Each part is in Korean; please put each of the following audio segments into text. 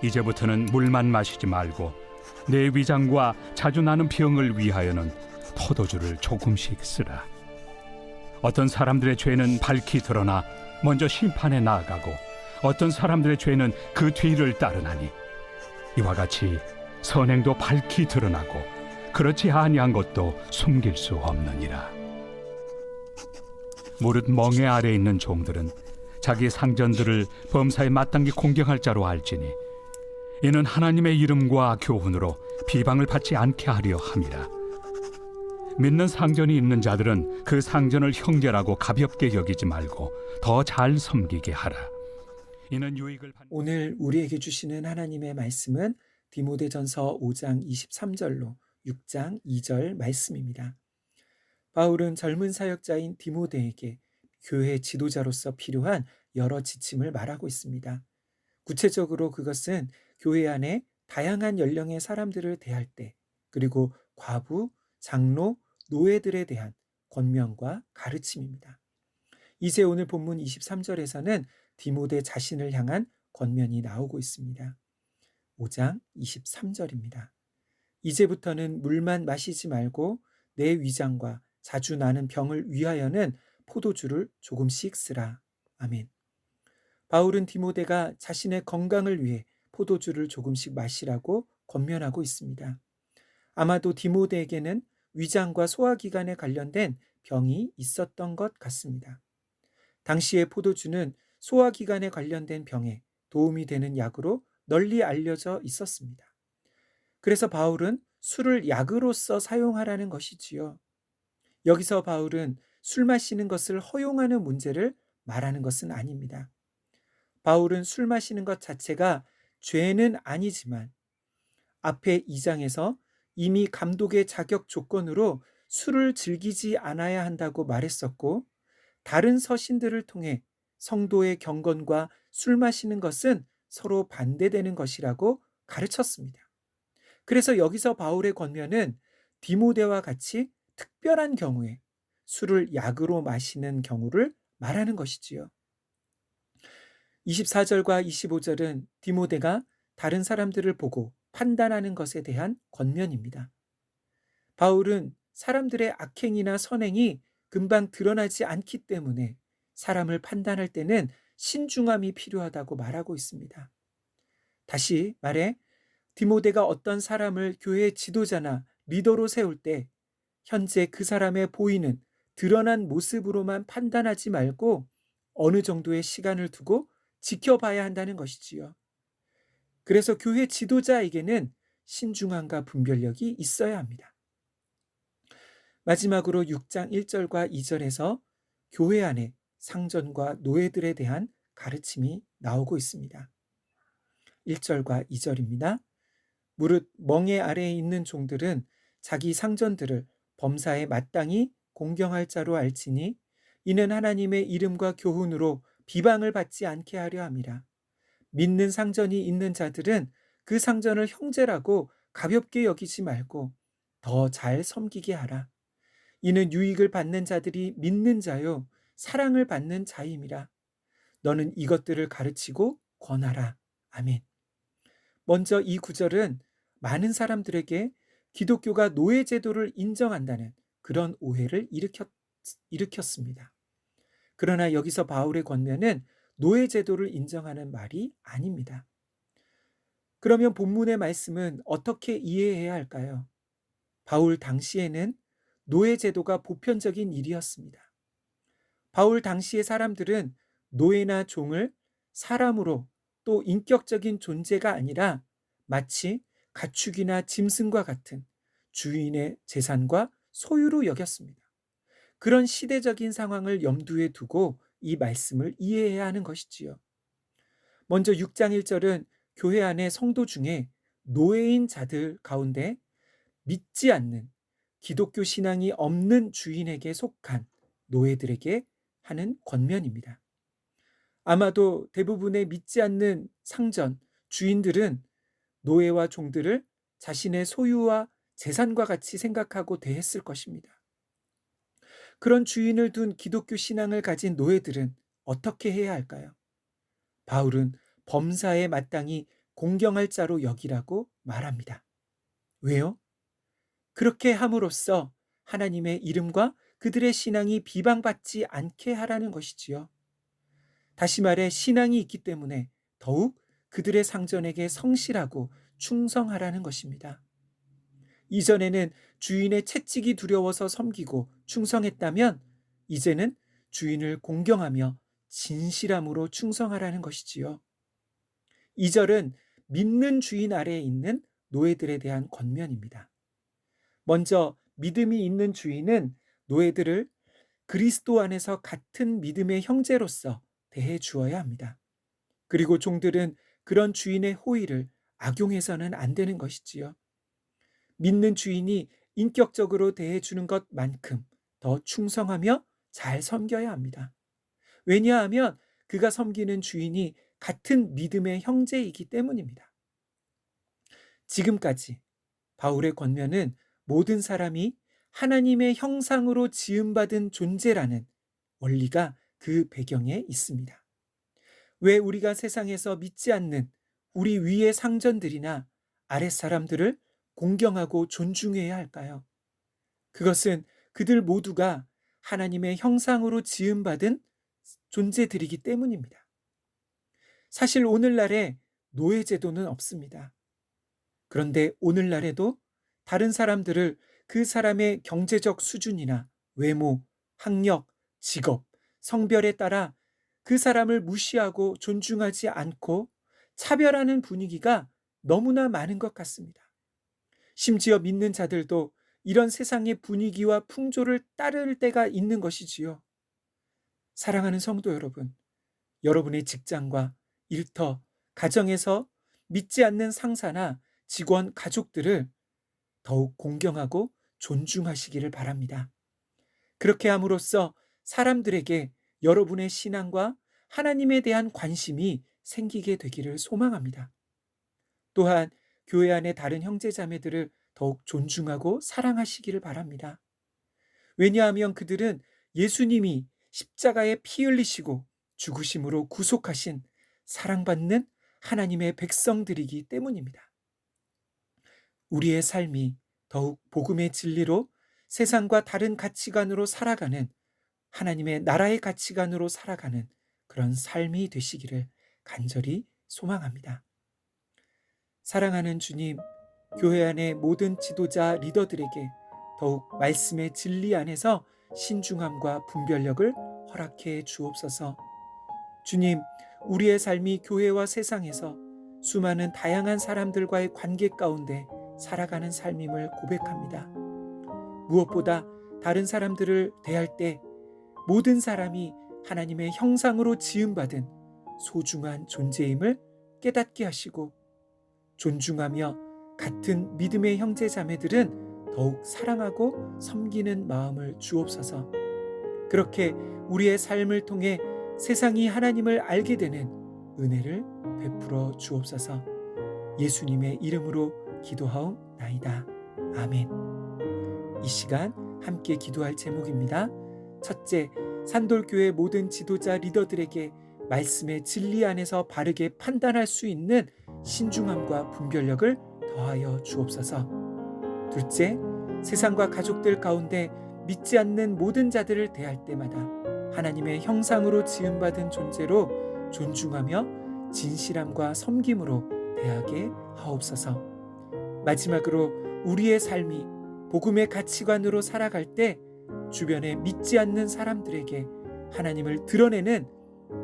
이제부터는 물만 마시지 말고 내 위장과 자주 나는 병을 위하여는 포도주를 조금씩 쓰라. 어떤 사람들의 죄는 밝히 드러나 먼저 심판에 나아가고 어떤 사람들의 죄는 그 뒤를 따르나니 이와 같이 선행도 밝히 드러나고 그렇지 아니한 것도 숨길 수 없느니라. 무릇 멍에 아래 있는 종들은 자기 상전들을 범사에 마땅히 공경할 자로 알지니 이는 하나님의 이름과 교훈으로 비방을 받지 않게 하려 함이라. 믿는 상전이 있는 자들은 그 상전을 형제라고 가볍게 여기지 말고 더 잘 섬기게 하라. 이는 유익을 받는 오늘 우리에게 주시는 하나님의 말씀은 디모데전서 5장 23절로 6장 2절 말씀입니다. 바울은 젊은 사역자인 디모데에게 교회 지도자로서 필요한 여러 지침을 말하고 있습니다. 구체적으로 그것은 교회 안에 다양한 연령의 사람들을 대할 때, 그리고 과부, 장로, 노예들에 대한 권면과 가르침입니다. 이제 오늘 본문 23절에서는 디모데 자신을 향한 권면이 나오고 있습니다. 5장 23절입니다. 이제부터는 물만 마시지 말고 내 위장과 자주 나는 병을 위하여는 포도주를 조금씩 쓰라. 아멘. 바울은 디모데가 자신의 건강을 위해 포도주를 조금씩 마시라고 권면하고 있습니다. 아마도 디모데에게는 위장과 소화기관에 관련된 병이 있었던 것 같습니다. 당시의 포도주는 소화기관에 관련된 병에 도움이 되는 약으로 널리 알려져 있었습니다. 그래서 바울은 술을 약으로서 사용하라는 것이지요. 여기서 바울은 술 마시는 것을 허용하는 문제를 말하는 것은 아닙니다. 바울은 술 마시는 것 자체가 죄는 아니지만 앞에 2장에서 이미 감독의 자격 조건으로 술을 즐기지 않아야 한다고 말했었고, 다른 서신들을 통해 성도의 경건과 술 마시는 것은 서로 반대되는 것이라고 가르쳤습니다. 그래서 여기서 바울의 권면은 디모데와 같이 특별한 경우에 술을 약으로 마시는 경우를 말하는 것이지요. 24절과 25절은 디모데가 다른 사람들을 보고 판단하는 것에 대한 권면입니다. 바울은 사람들의 악행이나 선행이 금방 드러나지 않기 때문에 사람을 판단할 때는 신중함이 필요하다고 말하고 있습니다. 다시 말해, 디모데가 어떤 사람을 교회의 지도자나 리더로 세울 때 현재 그 사람의 보이는 드러난 모습으로만 판단하지 말고 어느 정도의 시간을 두고 지켜봐야 한다는 것이지요. 그래서 교회 지도자에게는 신중함과 분별력이 있어야 합니다. 마지막으로 6장 1절과 2절에서 교회 안에 상전과 노예들에 대한 가르침이 나오고 있습니다. 1절과 2절입니다. 무릇 멍에 아래에 있는 종들은 자기 상전들을 범사에 마땅히 공경할 자로 알지니 이는 하나님의 이름과 교훈으로 비방을 받지 않게 하려 함이라. 믿는 상전이 있는 자들은 그 상전을 형제라고 가볍게 여기지 말고 더 잘 섬기게 하라. 이는 유익을 받는 자들이 믿는 자요 사랑을 받는 자임이라. 너는 이것들을 가르치고 권하라. 아멘. 먼저 이 구절은 많은 사람들에게 기독교가 노예 제도를 인정한다는 그런 오해를 일으켰습니다. 그러나 여기서 바울의 권면은 노예 제도를 인정하는 말이 아닙니다. 그러면 본문의 말씀은 어떻게 이해해야 할까요? 바울 당시에는 노예 제도가 보편적인 일이었습니다. 바울 당시의 사람들은 노예나 종을 사람으로 또 인격적인 존재가 아니라 마치 가축이나 짐승과 같은 주인의 재산과 소유로 여겼습니다. 그런 시대적인 상황을 염두에 두고 이 말씀을 이해해야 하는 것이지요. 먼저 6장 1절은 교회 안의 성도 중에 노예인 자들 가운데 믿지 않는 기독교 신앙이 없는 주인에게 속한 노예들에게 하는 권면입니다. 아마도 대부분의 믿지 않는 상전, 주인들은 노예와 종들을 자신의 소유와 재산과 같이 생각하고 대했을 것입니다. 그런 주인을 둔 기독교 신앙을 가진 노예들은 어떻게 해야 할까요? 바울은 범사에 마땅히 공경할 자로 여기라고 말합니다. 왜요? 그렇게 함으로써 하나님의 이름과 그들의 신앙이 비방받지 않게 하라는 것이지요. 다시 말해 신앙이 있기 때문에 더욱 그들의 상전에게 성실하고 충성하라는 것입니다. 이전에는 주인의 채찍이 두려워서 섬기고 충성했다면 이제는 주인을 공경하며 진실함으로 충성하라는 것이지요. 2절은 믿는 주인 아래에 있는 노예들에 대한 권면입니다. 먼저 믿음이 있는 주인은 노예들을 그리스도 안에서 같은 믿음의 형제로서 대해 주어야 합니다. 그리고 종들은 그런 주인의 호의를 악용해서는 안 되는 것이지요. 믿는 주인이 인격적으로 대해 주는 것만큼 더 충성하며 잘 섬겨야 합니다. 왜냐하면 그가 섬기는 주인이 같은 믿음의 형제이기 때문입니다. 지금까지 바울의 권면은 모든 사람이 하나님의 형상으로 지음받은 존재라는 원리가 그 배경에 있습니다. 왜 우리가 세상에서 믿지 않는 우리 위의 상전들이나 아랫 사람들을 공경하고 존중해야 할까요? 그것은 그들 모두가 하나님의 형상으로 지음받은 존재들이기 때문입니다. 사실 오늘날에 노예제도는 없습니다. 그런데 오늘날에도 다른 사람들을 그 사람의 경제적 수준이나 외모, 학력, 직업, 성별에 따라 그 사람을 무시하고 존중하지 않고 차별하는 분위기가 너무나 많은 것 같습니다. 심지어 믿는 자들도 이런 세상의 분위기와 풍조를 따를 때가 있는 것이지요. 사랑하는 성도 여러분, 여러분의 직장과 일터, 가정에서 믿지 않는 상사나 직원, 가족들을 더욱 공경하고 존중하시기를 바랍니다. 그렇게 함으로써 사람들에게 여러분의 신앙과 하나님에 대한 관심이 생기게 되기를 소망합니다. 또한 교회 안의 다른 형제자매들을 더욱 존중하고 사랑하시기를 바랍니다. 왜냐하면 그들은 예수님이 십자가에 피 흘리시고 죽으심으로 구속하신 사랑받는 하나님의 백성들이기 때문입니다. 우리의 삶이 더욱 복음의 진리로 세상과 다른 가치관으로 살아가는 하나님의 나라의 가치관으로 살아가는 그런 삶이 되시기를 간절히 소망합니다. 사랑하는 주님, 교회 안의 모든 지도자 리더들에게 더욱 말씀의 진리 안에서 신중함과 분별력을 허락해 주옵소서. 주님, 우리의 삶이 교회와 세상에서 수많은 다양한 사람들과의 관계 가운데 살아가는 삶임을 고백합니다. 무엇보다 다른 사람들을 대할 때 모든 사람이 하나님의 형상으로 지음받은 소중한 존재임을 깨닫게 하시고 존중하며 같은 믿음의 형제 자매들은 더욱 사랑하고 섬기는 마음을 주옵소서. 그렇게 우리의 삶을 통해 세상이 하나님을 알게 되는 은혜를 베풀어 주옵소서. 예수님의 이름으로 기도하옵나이다. 아멘. 이 시간 함께 기도할 제목입니다. 첫째, 산돌교회 모든 지도자 리더들에게 말씀의 진리 안에서 바르게 판단할 수 있는 신중함과 분별력을 더하여 주옵소서. 둘째, 세상과 가족들 가운데 믿지 않는 모든 자들을 대할 때마다 하나님의 형상으로 지음받은 존재로 존중하며 진실함과 섬김으로 대하게 하옵소서. 마지막으로 우리의 삶이 복음의 가치관으로 살아갈 때 주변에 믿지 않는 사람들에게 하나님을 드러내는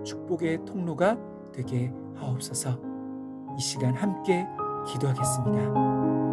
축복의 통로가 되게 하옵소서. 이 시간 함께 기도하겠습니다.